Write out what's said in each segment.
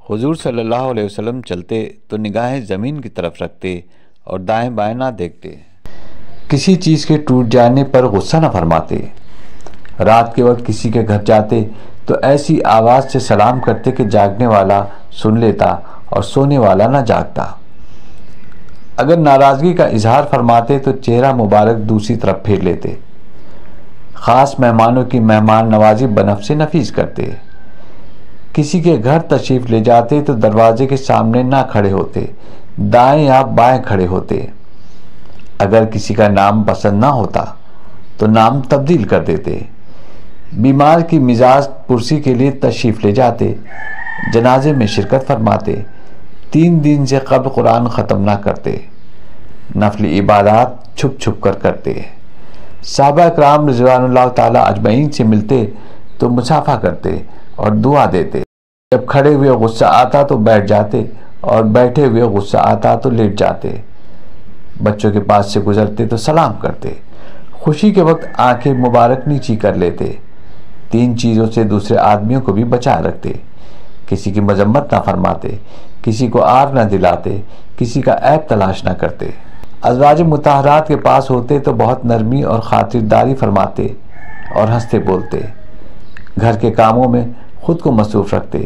حضور صلی اللہ علیہ وسلم چلتے تو نگاہیں زمین کی طرف رکھتے اور دائیں بائیں نہ دیکھتے۔ کسی چیز کے ٹوٹ جانے پر غصہ نہ فرماتے۔ رات کے وقت کسی کے گھر جاتے تو ایسی آواز سے سلام کرتے کہ جاگنے والا سن لیتا اور سونے والا نہ جاگتا۔ اگر ناراضگی کا اظہار فرماتے تو چہرہ مبارک دوسری طرف پھیر لیتے۔ خاص مہمانوں کی مہمان نوازی بنفس نفیس کرتے۔ کسی کے گھر تشریف لے جاتے تو دروازے کے سامنے نہ کھڑے ہوتے، دائیں یا بائیں کھڑے ہوتے۔ اگر کسی کا نام پسند نہ ہوتا تو نام تبدیل کر دیتے۔ بیمار کی مزاج پرسی کے لیے تشریف لے جاتے، جنازے میں شرکت فرماتے، 3 دن سے قبل قرآن ختم نہ کرتے، نفل عبادات چھپ چھپ کر کرتے۔ صحابہ اکرام رضوان اللہ تعالیٰ اجمعین سے ملتے تو مصافحہ کرتے اور دعا دیتے۔ جب کھڑے ہوئے غصہ آتا تو بیٹھ جاتے اور بیٹھے ہوئے غصہ آتا تو لیٹ جاتے۔ بچوں کے پاس سے گزرتے تو سلام کرتے۔ خوشی کے وقت آنکھیں مبارک نیچی کر لیتے۔ 3 چیزوں سے دوسرے آدمیوں کو بھی بچا رکھتے۔ کسی کی مذمت نہ فرماتے، کسی کو آر نہ دلاتے، کسی کا عیب تلاش نہ کرتے۔ ازواج مطہرات کے پاس ہوتے تو بہت نرمی اور خاطرداری فرماتے اور ہنستے بولتے۔ گھر کے کاموں میں خود کو مصروف رکھتے،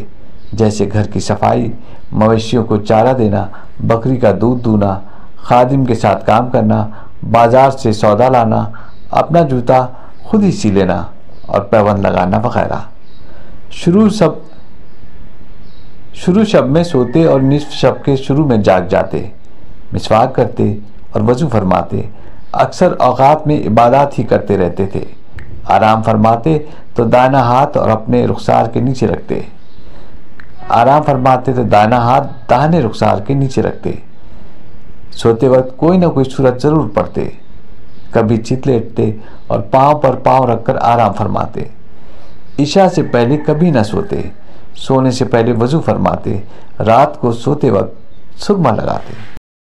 جیسے گھر کی صفائی، مویشیوں کو چارہ دینا، بکری کا دودھ دونا، خادم کے ساتھ کام کرنا، بازار سے سودا لانا، اپنا جوتا خود ہی سی لینا اور پیوند لگانا وغیرہ۔ شروع شب میں سوتے اور نصف شب کے شروع میں جاگ جاتے۔ مسواک کرتے اور وضو فرماتے۔ اکثر اوقات میں عبادات ہی کرتے رہتے تھے۔ آرام فرماتے تو دائنا ہاتھ اور اپنے رخسار کے نیچے رکھتے۔ آرام فرماتے تو دائنا ہاتھ داہنے رخسار کے نیچے رکھتے۔ سوتے وقت کوئی نہ کوئی سورت ضرور پڑھتے۔ کبھی چت لیٹتے اور پاؤں پر پاؤں رکھ کر آرام فرماتے۔ عشاء سے پہلے کبھی نہ سوتے۔ سونے سے پہلے وضو فرماتے۔ رات کو سوتے وقت سرما لگاتے۔